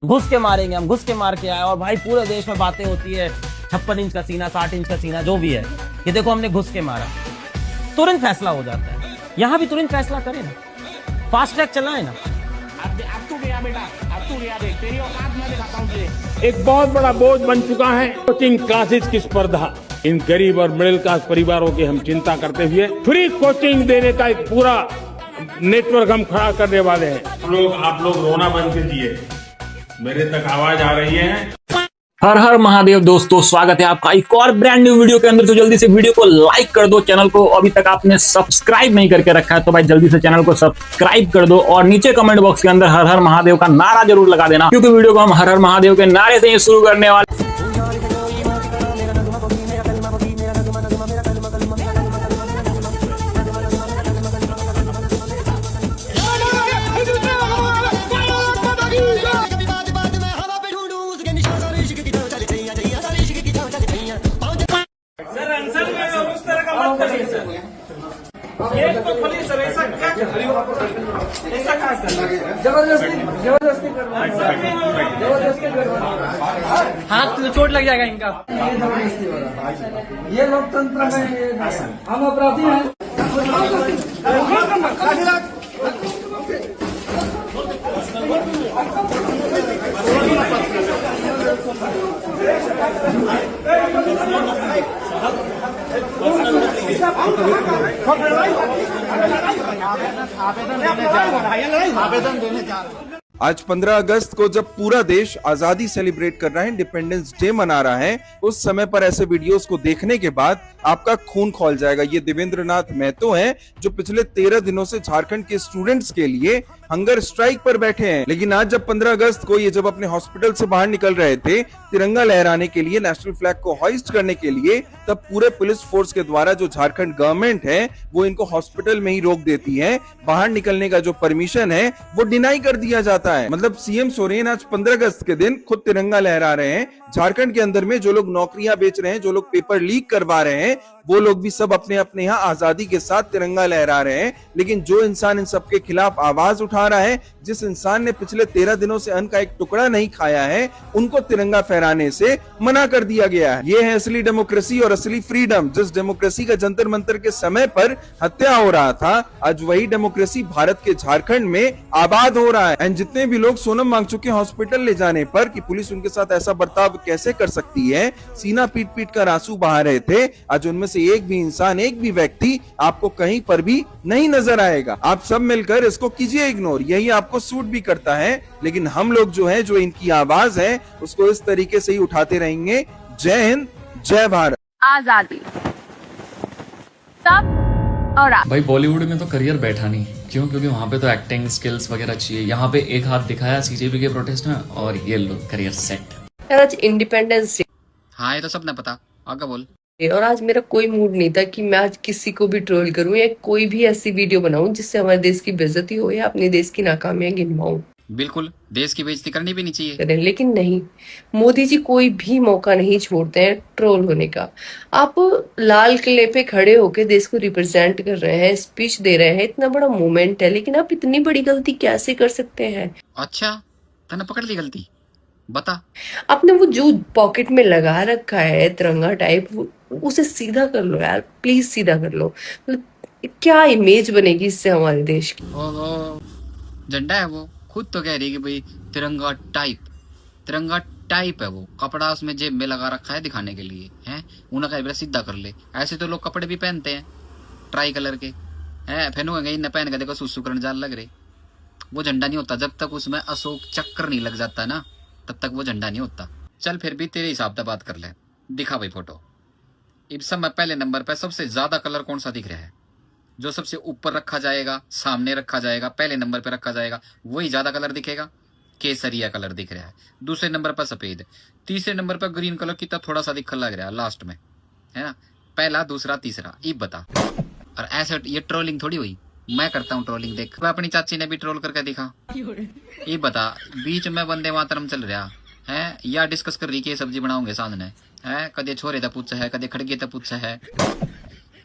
घुस के मारेंगे, हम घुस के मार के आए। और भाई पूरे देश में बातें होती है 56 इंच का सीना, 60 इंच का सीना, जो भी है, ये देखो हमने घुस के मारा, तुरंत फैसला हो जाता है। यहाँ भी तुरंत फैसला करें ना, फास्ट ट्रैक चलाए ना। अब तू गया बेटा, अब तू गया, देख तेरी औकात मैं दिखाता हूँ तुझे। एक बहुत बड़ा बोझ बन चुका है कोचिंग क्लासेस की स्पर्धा। इन गरीब और मिडिल क्लास परिवारों की हम चिंता करते हुए फ्री कोचिंग देने का एक पूरा नेटवर्क हम खड़ा करने वाले हैं। आप लोग रोना बंद कीजिए, मेरे तक आवाज आ रही है। हर हर महादेव दोस्तों, स्वागत है आपका एक और ब्रांड न्यू वीडियो के अंदर। तो जल्दी से वीडियो को लाइक कर दो, चैनल को अभी तक आपने सब्सक्राइब नहीं करके रखा है तो भाई जल्दी से चैनल को सब्सक्राइब कर दो। और नीचे कमेंट बॉक्स के अंदर हर हर महादेव का नारा जरूर लगा देना, क्योंकि वीडियो को हम हर हर महादेव के नारे से ही शुरू करने वाले। ये तो खाली सर ऐसा क्या कर रही हो? ऐसा क्या कर रही हो? जबरदस्ती कर रहा है। हाथ तो चोट लग जाएगा इनका। ये लोकतंत्र में हम अपराधी हैं। आज 15 अगस्त को जब पूरा देश आजादी सेलिब्रेट कर रहा है, इंडिपेंडेंस डे मना रहा है, उस समय पर ऐसे वीडियोस को देखने के बाद आपका खून खौल जाएगा। ये देवेंद्र नाथ महतो हैं जो पिछले 13 दिनों से झारखंड के स्टूडेंट्स के लिए हंगर स्ट्राइक पर बैठे हैं। लेकिन आज जब 15 अगस्त को ये जब अपने हॉस्पिटल से बाहर निकल रहे थे तिरंगा लहराने के लिए, नेशनल फ्लैग को होइस्ट करने के लिए, तब पूरे पुलिस फोर्स के द्वारा जो झारखंड गवर्नमेंट है वो इनको हॉस्पिटल में ही रोक देती है। बाहर निकलने का जो परमिशन है वो डिनाई कर दिया जाता है। मतलब सीएम सोरेन आज 15 अगस्त के दिन खुद तिरंगा लहरा रहे हैं। झारखंड के अंदर में जो लोग नौकरियां बेच रहे हैं, जो लोग पेपर लीक करवा रहे हैं, वो लोग भी सब अपने अपने यहाँ आजादी के साथ तिरंगा लहरा रहे हैं। लेकिन जो इंसान इन सबके खिलाफ आवाज उठा रहा है, जिस इंसान ने पिछले 13 दिनों से अन्न का एक टुकड़ा नहीं खाया है, उनको तिरंगा फहराने से मना कर दिया गया है। ये है असली डेमोक्रेसी और असली फ्रीडम। जिस डेमोक्रेसी का जंतर मंतर के समय पर हत्या हो रहा था, आज वही डेमोक्रेसी भारत के झारखंड में आबाद हो रहा है। एंड जितने भी लोग सोनम मांग चुके हैं हॉस्पिटल ले जाने पर कि पुलिस उनके साथ ऐसा बर्ताव कैसे कर सकती है, सीना पीट पीट कर आंसू बहा रहे थे, आज उनमें से एक भी इंसान, एक भी व्यक्ति आपको कहीं पर भी नहीं नजर आएगा। आप सब मिलकर इसको कीजिए इग्नोर, यही आपको सूट भी करता है। लेकिन हम लोग जो है, जो इनकी आवाज है, उसको इस तरीके से ही उठाते रहेंगे। जय हिंद, जय भारत। आजादी तब और आज। भाई बॉलीवुड में तो करियर बैठा नहीं, क्यों? क्योंकि वहाँ पे तो एक्टिंग स्किल्स वगैरह चाहिए। यहाँ पे एक हाथ दिखाया सीजेपी के प्रोटेस्ट में और ये लो करियर सेट। आज इंडिपेंडेंस डे। हाँ ये तो सबने पता, आगे बोल। और आज मेरा कोई मूड नहीं था कि मैं आज किसी को भी ट्रोल करूं या कोई भी ऐसी वीडियो बनाऊं जिससे हमारे देश की बेइज्जती हो या अपने देश की नाकामियां गिनवाऊं। बिल्कुल, देश की बेइज्जती करनी भी नहीं चाहिए। लेकिन नहीं, मोदी जी कोई भी मौका नहीं छोड़ते हैं ट्रोल होने का। आप लाल किले पे खड़े होके देश को रिप्रेजेंट कर रहे हैं, स्पीच दे रहे हैं, इतना बड़ा मोमेंट है, लेकिन आप इतनी बड़ी गलती कैसे कर सकते हैं? अच्छा, तूने पकड़ ली गलती, बता। आपने वो जो पॉकेट में लगा रखा है तिरंगा टाइप, उसे सीधा कर लो यार, प्लीज सीधा कर लो। मतलब क्या इमेज बनेगी इससे हमारे देश की। ओहो, झंडा है वो, खुद तो कह रही कि भाई तिरंगा टाइप, तिरंगा टाइप है वो। कपड़ा उसमें जेब में लगा रखा है दिखाने के लिए, हैं? उन्हें कह सीधा कर ले। ऐसे तो लोग कपड़े भी पहनते हैं ट्राई कलर के, हैं? पहनोगे इन्हें पहन के देखो सुसु करने जान लग रहे। वो झंडा नहीं होता जब तक उसमें अशोक चक्र नहीं लग जाता ना, तब तक वो झंडा नहीं होता। चल फिर भी तेरे हिसाब से बात कर ले, दिखा भाई फोटो। इस समय पहले नंबर पर सबसे ज्यादा कलर कौन सा दिख रहा है? जो सबसे ऊपर रखा जाएगा, सामने रखा जाएगा, पहले नंबर पे रखा जाएगा, वही ज्यादा कलर दिखेगा। केसरिया कलर दिख रहा है। दूसरे नंबर पर सफेद, तीसरे नंबर पर ग्रीन कलर कितना थोड़ा सा दिखने लग रहा है लास्ट में, है ना? पहला, दूसरा, तीसरा, ये बता। और ऐसे ये ट्रोलिंग थोड़ी हुई, मैं करता हूँ ट्रोलिंग। देख अपनी चाची ने भी ट्रोल करके दिखा। ये बता, बीच में वंदे मातरम चल रहा है या डिस्कस कर रही कि ये सब्जी बनाओगे सामने है? कदे छोरे था पूछा है, कदे खड़गे था पूछा है।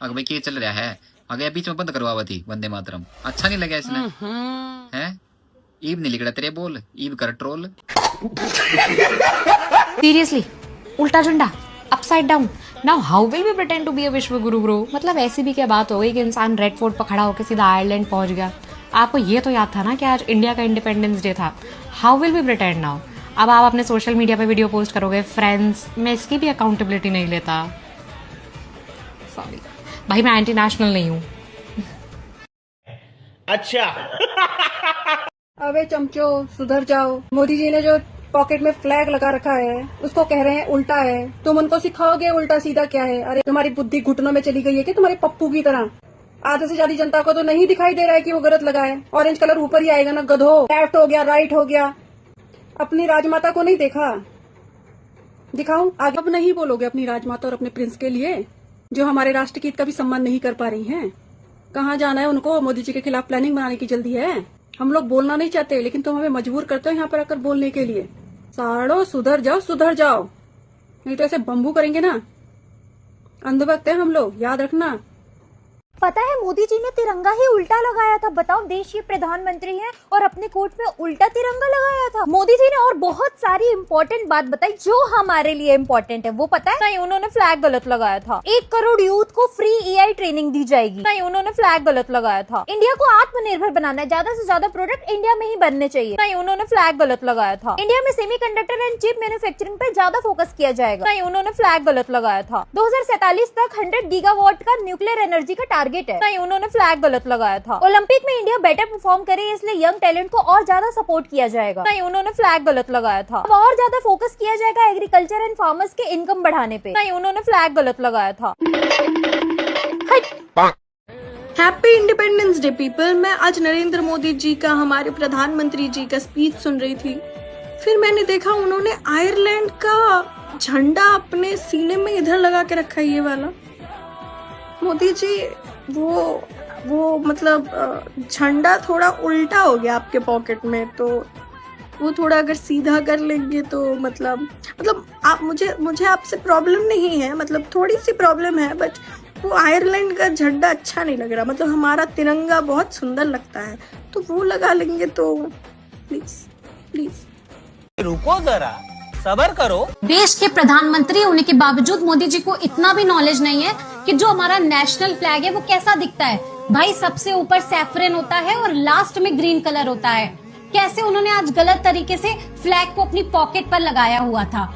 अगर भाई क्या चल रहा है? अगर बीच में बंद करवावा थी वंदे मातरम, अच्छा नहीं लगा इसने, है? ईब नहीं लिखड़ा तेरे बोल, ईब कर ट्रोल। सीरियसली, उल्टा झंडा, upside down. Now how will we pretend to be a vishwa guru bro? मतलब ऐसी भी क्या बात हो गई कि इंसान रेड फोर्ट पर खड़ा होकर सीधा आयरलैंड पहुंच गया? आपको ये तो याद था ना कि आज इंडिया का इंडिपेंडेंस डे था। How will we pretend now? अब आप अपने सोशल मीडिया पे वीडियो पोस्ट करोगे, फ्रेंड्स, मैं इसकी भी अकाउंटेबिलिटी नहीं लेता। सॉरी भाई, मैं एंटी नेशनल नहीं हूँ। अबे चमचो, सुधर जाओ। मोदी जी ने जो पॉकेट में फ्लैग लगा रखा है उसको कह रहे हैं उल्टा है। तुम उनको सिखाओगे उल्टा सीधा क्या है? अरे तुम्हारी बुद्धि घुटनों में चली गई है कि तुम्हारे पप्पू की तरह? आधे से ज्यादा जनता को तो नहीं दिखाई दे रहा है कि वो गलत लगा है। ऑरेंज कलर ऊपर ही आएगा ना गधो। लेफ्ट हो गया, राइट हो गया। अपनी राजमाता को नहीं देखा? दिखाऊं आगे? अब नहीं बोलोगे अपनी राजमाता और अपने प्रिंस के लिए, जो हमारे राष्ट्रगीत का भी सम्मान नहीं कर पा रही हैं? कहाँ जाना है उनको? मोदी जी के खिलाफ प्लानिंग बनाने की जल्दी है। हम लोग बोलना नहीं चाहते, लेकिन तुम हमें मजबूर करते हो यहाँ पर आकर बोलने के लिए। साड़ो, सुधर जाओ, सुधर जाओ, नहीं तो ऐसे बम्बू करेंगे ना। अंधभक्त है हम लोग, याद रखना। पता है मोदी जी ने तिरंगा ही उल्टा लगाया था। बताओ, देश के प्रधानमंत्री हैं और अपने कोट में उल्टा तिरंगा लगाया था। मोदी जी ने और बहुत सारी इम्पोर्टेंट बात बताई जो हमारे लिए इम्पोर्टेंट है। वो पता है? नहीं, उन्होंने फ्लैग गलत लगाया था। 1 करोड़ यूथ को फ्री एआई ट्रेनिंग दी जाएगी। नहीं, उन्होंने फ्लैग गलत लगाया था। इंडिया को आत्मनिर्भर बनाना है, ज्यादा से ज्यादा प्रोडक्ट इंडिया में ही बनने चाहिए। नहीं, उन्होंने फ्लैग गलत लगाया था। इंडिया में सेमीकंडक्टर एंड चिप मैन्युफैक्चरिंग पे ज्यादा फोकस किया जाएगा। नहीं, उन्होंने फ्लैग गलत लगाया था। 2047 तक 100 गीगावाट का न्यूक्लियर एनर्जी का टारगेट है। नहीं, उन्होंने फ्लैग गलत लगाया था। ओलंपिक में इंडिया बेटर परफॉर्म करे इसलिए यंग टैलेंट को और ज्यादा सपोर्ट किया जाएगा। नहीं, उन्होंने फ्लैग गलत लगाया था। अब और ज्यादा फोकस किया जाएगा एग्रीकल्चर एंड फार्मर्स के इनकम बढ़ाने पे। नहीं, उन्होंने फ्लैग गलत लगाया था। Happy independence day people. मैं आज नरेंद्र मोदी जी का, हमारे प्रधानमंत्री जी का स्पीच सुन रही थी। फिर मैंने देखा उन्होंने आयरलैंड का झंडा अपने सीने में इधर लगा के रखा है, ये वाला। मोदी जी, वो मतलब झंडा थोड़ा उल्टा हो गया आपके पॉकेट में, तो वो थोड़ा अगर सीधा कर लेंगे तो मतलब आप मुझे आपसे प्रॉब्लम नहीं है, मतलब थोड़ी सी प्रॉब्लम है, बट वो आयरलैंड का झंडा अच्छा नहीं लग रहा। मतलब हमारा तिरंगा बहुत सुंदर लगता है, तो वो लगा लेंगे तो प्लीज प्लीज। रुको जरा, सबर करो। देश के प्रधानमंत्री होने के बावजूद मोदी जी को इतना भी नॉलेज नहीं है कि जो हमारा नेशनल फ्लैग है वो कैसा दिखता है। भाई, सबसे ऊपर सैफरन होता है और लास्ट में ग्रीन कलर होता है। कैसे उन्होंने आज गलत तरीके से फ्लैग को अपनी पॉकेट पर लगाया हुआ था,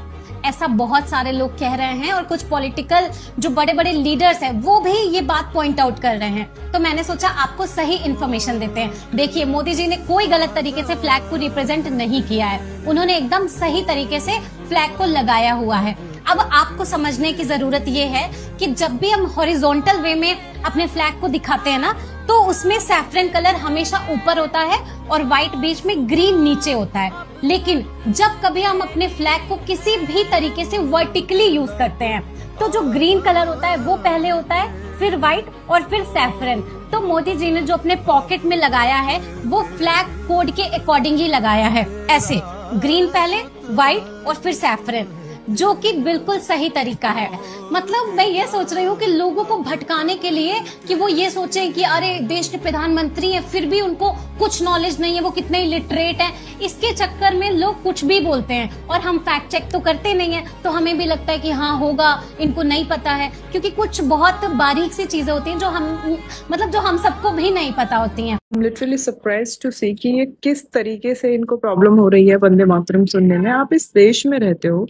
ऐसा बहुत सारे लोग कह रहे हैं और कुछ पॉलिटिकल जो बड़े बड़े लीडर्स हैं वो भी ये बात पॉइंट आउट कर रहे हैं। तो मैंने सोचा आपको सही इन्फॉर्मेशन देते हैं। देखिए, मोदी जी ने कोई गलत तरीके से फ्लैग को रिप्रेजेंट नहीं किया है, उन्होंने एकदम सही तरीके से फ्लैग को लगाया हुआ है। अब आपको समझने की जरूरत ये है कि जब भी हम हॉरिजॉन्टल वे में अपने फ्लैग को दिखाते हैं ना, तो उसमें सैफरन कलर हमेशा ऊपर होता है और व्हाइट बीच में, ग्रीन नीचे होता है। लेकिन जब कभी हम अपने फ्लैग को किसी भी तरीके से वर्टिकली यूज करते हैं, तो जो ग्रीन कलर होता है वो पहले होता है, फिर व्हाइट और फिर सैफरन। तो मोदी जी ने जो अपने पॉकेट में लगाया है वो फ्लैग कोड के अकॉर्डिंग ही लगाया है, ऐसे ग्रीन पहले, व्हाइट और फिर सैफरन, जो कि बिल्कुल सही तरीका है। मतलब मैं ये सोच रही हूँ कि लोगों को भटकाने के लिए कि वो ये सोचें कि अरे देश के प्रधानमंत्री हैं फिर भी उनको कुछ नॉलेज नहीं है, वो कितने लिटरेट हैं, इसके चक्कर में लोग कुछ भी बोलते हैं और हम फैक्ट चेक तो करते नहीं है, तो हमें भी लगता है कि हाँ होगा, इनको नहीं पता है, क्योंकि कुछ बहुत बारीक सी चीजें होती हैं जो हम सबको भी नहीं पता होती हैं। लिटरली सरप्राइज्ड टू सी कि ये किस तरीके से इनको प्रॉब्लम हो रही है वंदे मातरम सुनने में। आप इस देश में रहते हो,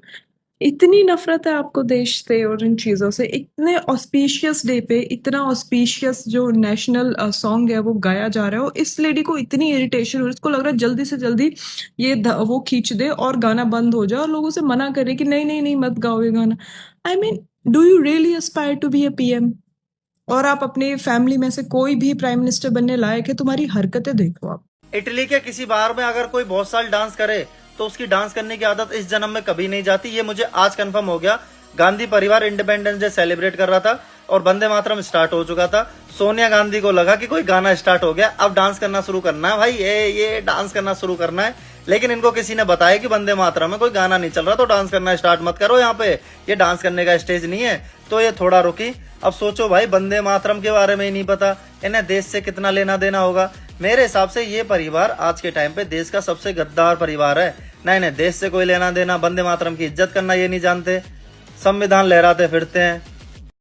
इतनी नफरत है आपको देश से और इन चीज़ों से। इतने ऑस्पिशियस डे पे इतना ऑस्पिशियस जो नेशनल सॉन्ग है वो गाया जा रहा है, और इस लेडी को इतनी इरिटेशन हो, इसको लग रहा है जल्दी से जल्दी ये वो खींच दे और गाना बंद हो जाए और लोगों से मना करे कि नहीं नहीं नहीं मत गाओ ये गाना। I mean, do you really aspire to be a PM? और आप अपनी फैमिली में से कोई भी प्राइम मिनिस्टर बनने लायक है? तुम्हारी हरकतें देखो आप। इटली के किसी बार में अगर कोई बहुत साल डांस करे तो उसकी डांस करने की आदत इस जन्म में कभी नहीं जाती। ये मुझे आज कंफर्म हो गया। गांधी परिवार इंडिपेंडेंस डे सेलिब्रेट कर रहा था और वंदे मातरम स्टार्ट हो चुका था। सोनिया गांधी को लगा कि कोई गाना स्टार्ट हो गया, अब डांस करना शुरू करना है भाई, ये डांस करना शुरू करना है। लेकिन इनको किसी ने बताया कि वंदे मातरम में कोई गाना नहीं चल रहा, तो डांस करना स्टार्ट मत करो, यहाँ पे ये डांस करने का स्टेज नहीं है। तो ये थोड़ा रुकी। अब सोचो भाई, वंदे मातरम के बारे में ही नहीं पता, इन्हें देश से कितना लेना देना होगा। मेरे हिसाब से ये परिवार आज के टाइम पे देश का सबसे गद्दार परिवार है। नहीं, देश से कोई लेना देना, वंदे मातरम की इज्जत करना ये नहीं जानते, संविधान लहराते फिरते हैं।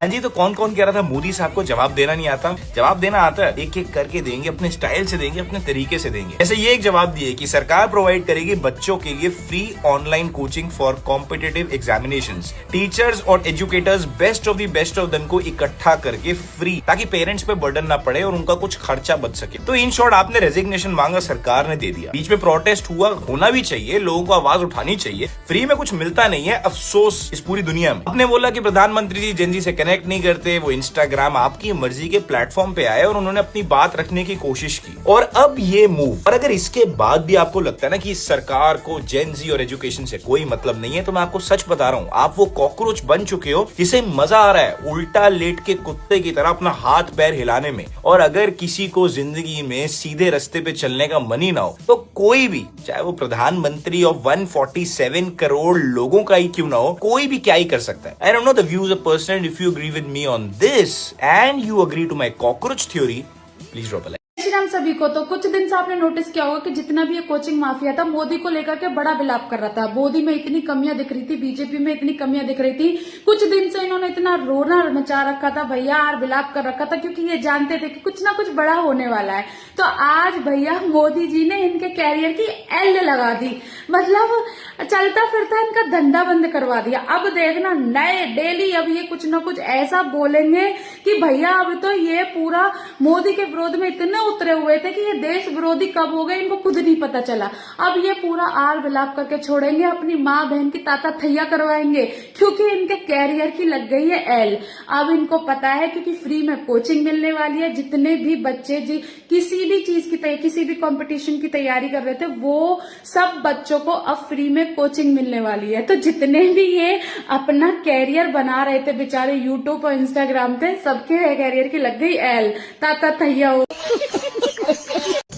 हाँ जी, तो कौन कौन कह रहा था मोदी साहब को जवाब देना नहीं आता? जवाब देना आता है, एक एक करके देंगे, अपने स्टाइल से देंगे, अपने तरीके से देंगे। ऐसे ये एक जवाब दिए कि सरकार प्रोवाइड करेगी बच्चों के लिए free online coaching for competitive examinations. Teachers और एजुकेटर्स बेस्ट ऑफ देम को इकट्ठा करके फ्री, ताकि पेरेंट्स पे बर्डन ना पड़े और उनका कुछ खर्चा बच सके। तो इन शॉर्ट आपने रेजिग्नेशन मांगा, सरकार ने दे दिया। बीच में प्रोटेस्ट हुआ, होना भी चाहिए, लोगों को आवाज उठानी चाहिए। फ्री में कुछ मिलता नहीं है, अफसोस इस पूरी दुनिया में। आपने बोला कि प्रधानमंत्री जी जेन जी से कनेक्ट नहीं करते, वो इंस्टाग्राम आपकी मर्जी के प्लेटफॉर्म पे आए और उन्होंने अपनी बात रखने की कोशिश की, और अब ये मूव। और अगर इसके बाद भी आपको लगता है ना कि इस सरकार को जेन जी और एजुकेशन से कोई मतलब नहीं है, तो मैं आपको सच बता रहा हूं, आप वो कॉकरोच बन चुके हो जिसे मजा आ रहा है उल्टा लेट के कुत्ते की तरह अपना हाथ पैर हिलाने में। और अगर किसी को जिंदगी में सीधे रास्ते पे चलने का मन ही ना हो, तो कोई भी, चाहे वो प्रधानमंत्री ऑफ 147 करोड़ लोगों का ही क्यों ना हो, कोई भी क्या ही कर सकता है। I don't know the views of person, if you agree with me on this and you agree to my cockroach theory, please drop a like. Shri Ram सभी को। तो कुछ दिन से आपने नोटिस किया होगा कि जितना भी ये कोचिंग माफिया था, मोदी को लेकर के बड़ा विलाप कर रहा था। मोदी में इतनी कमियां दिख रही थी, बीजेपी में इतनी कमियां दिख रही थी। कुछ दिन से इन्होंने इतना रोना मचा रखा था भैया, और विलाप कर रखा था, क्योंकि ये जानते थे कि कुछ ना कुछ बड़ा होने वाला है। तो आज भैया मोदी जी ने इनके कैरियर की एल लगा दी, मतलब चलता फिरता इनका धंधा बंद करवा दिया। अब देखना नए डेली अब ये कुछ ना कुछ ऐसा बोलेंगे कि भैया अब तो ये पूरा मोदी के विरोध में इतने उतरे हुए थे कि ये देश विरोधी कब हो गए इनको खुद नहीं पता चला। अब ये पूरा आर विलाप करके छोड़ेंगे, अपनी माँ बहन की ताता थैया करवाएंगे, क्योंकि इनके कैरियर की लग गई है एल। अब इनको पता है क्योंकि फ्री में कोचिंग मिलने वाली है। जितने भी बच्चे जी किसी भी चीज की किसी भी कंपटीशन की तैयारी कर रहे थे, वो सब बच्चों को अब फ्री में कोचिंग मिलने वाली है। तो जितने भी ये अपना कैरियर बना रहे थे बेचारे यूट्यूब और इंस्टाग्राम पे, सबके कैरियर की लग गई एल, ताता थैया हो।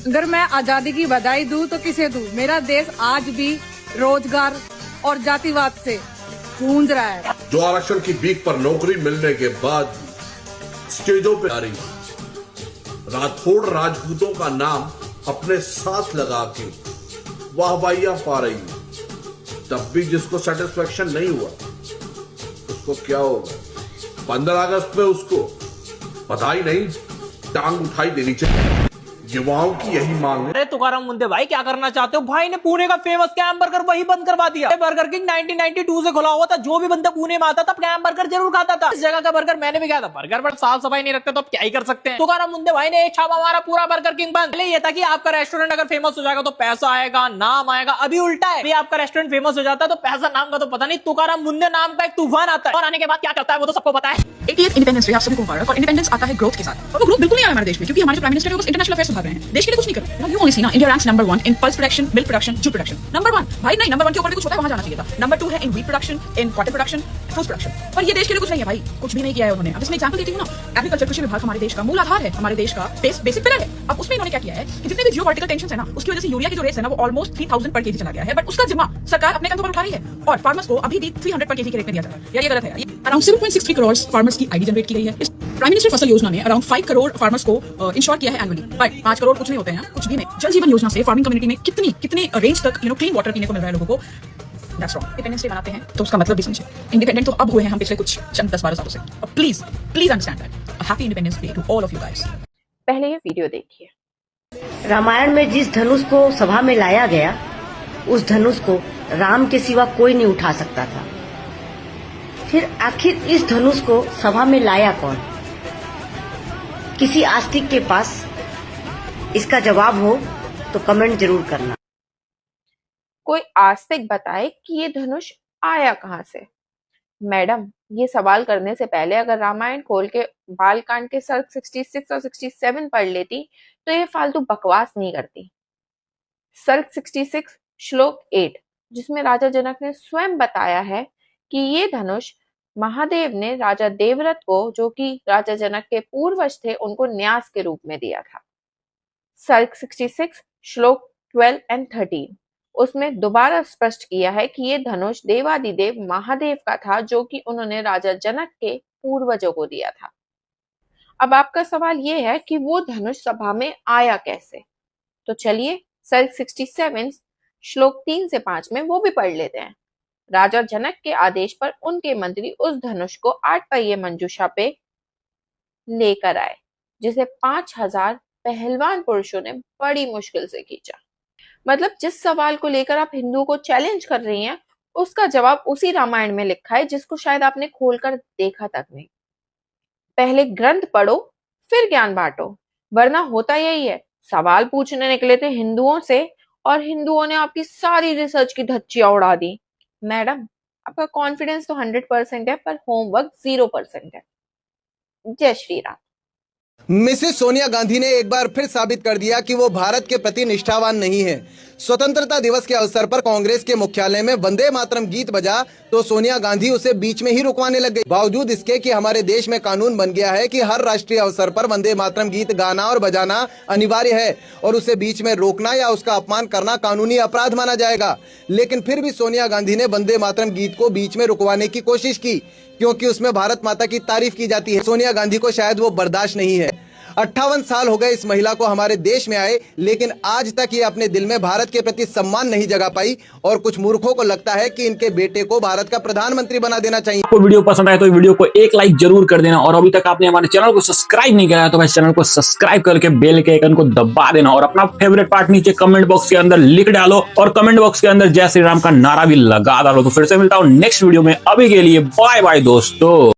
अगर मैं आजादी की बधाई दूं तो किसे दूं? मेरा देश आज भी रोजगार और जातिवाद से गूंज रहा है। जो आरक्षण की भीख पर नौकरी मिलने के बाद स्टेजों पे आ रही राठौड़ राजपूतों का नाम अपने साथ लगा के वाहवाहियां पा रही है, तब भी जिसको सेटिस्फेक्शन नहीं हुआ उसको क्या होगा? 15 अगस्त में उसको बधाई नहीं, टांग उठाई देनी चाहिए। युवाओं की यही मांग है। अरे तुकाराम मुंडे भाई, क्या करना चाहते हो? भाई ने पुणे का फेमस कैंप बर्गर वही बंद करवा दिया। बर्गर किंग 1992 से खुला हुआ था, जो भी बंदा पुणे में आता था कैंप बर्गर जरूर खाता था। इस जगह का बर्गर मैंने भी खाया था। बर्गर पर साफ सफाई नहीं रखते तो अब क्या ही कर सकते हैं। तुकाराम मुंडे भाई ने एक छापा मारा, पूरा बर्गर किंग बंद। पहले ये था कि आपका रेस्टोरेंट अगर फेमस हो जाएगा तो पैसा आएगा, नाम आएगा। अभी उल्टा है, आपका रेस्टोरेंट फेमस हो जाता है तो पैसा नाम का तो पता नहीं, तुकाराम मुंडे नाम का एक तूफान आता है और आने के बाद क्या करता है वो तो सबको पता है। 88th इंडिपेंडेंस डे आप सभी को मुबारक। और इंडिपेंडेंस आता है ग्रोथ के साथ, और वो ग्रोथ बिल्कुल नहीं आया हमारे देश में, क्योंकि हमारे प्राइम मिनिस्टर है बस इंटरनेशनल अफेयर्स सुधार रहे हैं, देश के लिए कुछ नहीं कर रहे। यू ओनली सी ना India ranks number 1 in pulse production, milk production, jute production. Number 1 भाई नहीं, नंबर 1 के ऊपर भी कुछ होता है, वहां जाना चाहिए था। नंबर 2 है in wheat production, in cotton production, fruit production. पर ये देश के लिए कुछ नहीं है भाई, कुछ भी नहीं किया है उन्होंने। अब इसमें एग्जांपल देती हूं ना, एग्रीकल्चर कृषि विभाग हमारे देश का मूल आधार है, हमारे देश का बेसिक पिलर है। अब उसमें इन्होंने क्या किया है कि जितने भी जियोपॉलिटिकल टेंशन है ना, उसकी वजह से यूरिया की जो रेट है ना वो ऑलमोस्ट 3000 पर केजी चला गया है, बट उसका जिम्मा सरकार अपने कंधों पर उठा रही है और फार्मर्स को अभी भी 300 पर केजी के रेट में दिया जा रहा है। यार ये गलत है। अराउंड 7.63 करोड़ फार्मर्स की आईडी जनरेट की गई है। प्राइम मिनिस्टर फसल योजना ने अराउंड 5 करोड़ फार्मर्स को इंश्योर किया है एनुअली, बट 5 करोड़ कुछ नहीं होते हैं कुछ भी नहीं। जल जीवन योजना से फार्मिंग कम्युनिटी में कितनी रेंज तक क्लीन वाटर पीने को मिल रहा है लोगों को। That's wrong. इंडिपेंडेंस डे मनाते हैं तो उसका मतलब भी समझिए। इंडिपेंडेंट तो अब हुए हैं हम पिछले कुछ चंद 10-12 सालों से। Please understand that. Happy independence day to all of you guys. पहले ये वीडियो देखिए। रामायण में जिस धनुष को सभा में लाया गया, उस धनुष को राम के सिवा कोई नहीं उठा सकता था। फिर आखिर इस धनुष को सभा में लाया कौन? किसी आस्तिक के पास इसका जवाब हो तो कमेंट जरूर करना। कोई आस्तिक बताए कि ये धनुष आया कहां से। मैडम, ये सवाल करने से पहले अगर रामायण खोल के बालकांड के सर्ग 66 और 67 पढ़ लेती तो ये फालतू बकवास नहीं करती। सर्ग 66 श्लोक 8, जिसमें राजा जनक ने स्वयं बताया है कि ये धनुष महादेव ने राजा देवव्रत को, जो कि राजा जनक के पूर्वज थे, उनको न्यास के रूप में दिया था। सर्ग 66 श्लोक 12 और 13, उसमें दोबारा स्पष्ट किया है कि ये धनुष देवादिदेव महादेव का था, जो कि उन्होंने राजा जनक के पूर्वजों को दिया था। अब आपका सवाल ये है कि वो धनुष सभा में आया कैसे, तो चलिए सर्ग 67 श्लोक 3 से 5 में वो भी पढ़ लेते हैं। राजा जनक के आदेश पर उनके मंत्री उस धनुष को 8 पहिए मंजूषा पे लेकर आए, जिसे 5000 पहलवान पुरुषों ने बड़ी मुश्किल से खींचा। मतलब जिस सवाल को लेकर आप हिंदुओं को चैलेंज कर रही हैं, उसका जवाब उसी रामायण में लिखा है जिसको शायद आपने खोलकर देखा तक नहीं। पहले ग्रंथ पढ़ो फिर ज्ञान बांटो, वरना होता यही है, सवाल पूछने निकले थे हिंदुओं से और हिंदुओं ने आपकी सारी रिसर्च की धज्जियां उड़ा दी। मैडम, आपका कॉन्फिडेंस तो 100% है, पर होमवर्क 0% है। जय श्री राम। मिसेस सोनिया गांधी ने एक बार फिर साबित कर दिया कि वो भारत के प्रति निष्ठावान नहीं है। स्वतंत्रता दिवस के अवसर पर कांग्रेस के मुख्यालय में वंदे मातरम गीत बजा तो सोनिया गांधी उसे बीच में ही रुकवाने लग गई। बावजूद इसके कि हमारे देश में कानून बन गया है कि हर राष्ट्रीय अवसर पर वंदे मातरम गीत गाना और बजाना अनिवार्य है और उसे बीच में रोकना या उसका अपमान करना कानूनी अपराध माना जाएगा। लेकिन फिर भी सोनिया गांधी ने वंदे मातरम गीत को बीच में रुकवाने की कोशिश की, क्योंकि उसमें भारत माता की तारीफ की जाती है। सोनिया गांधी को शायद वो बर्दाश्त नहीं है। 58 साल हो गए इस महिला को हमारे देश में आए, लेकिन आज तक ये अपने दिल में भारत के प्रति सम्मान नहीं जगा पाई और कुछ मूर्खों को लगता है कि इनके बेटे को भारत का प्रधानमंत्री बना देना चाहिए। आपको वीडियो पसंद आए तो वीडियो को एक लाइक जरूर कर देना और अभी तक आपने हमारे चैनल को सब्सक्राइब नहीं किया तो भाई चैनल को सब्सक्राइब करके बेल के आइकन को दबा देना और अपना फेवरेट पार्ट नीचे कमेंट बॉक्स के अंदर लिख डालो और कमेंट बॉक्स के अंदर जय श्री राम का नारा भी लगा डालो। तो फिर से मिलता हूं नेक्स्ट वीडियो में, अभी के लिए बाय बाय दोस्तों।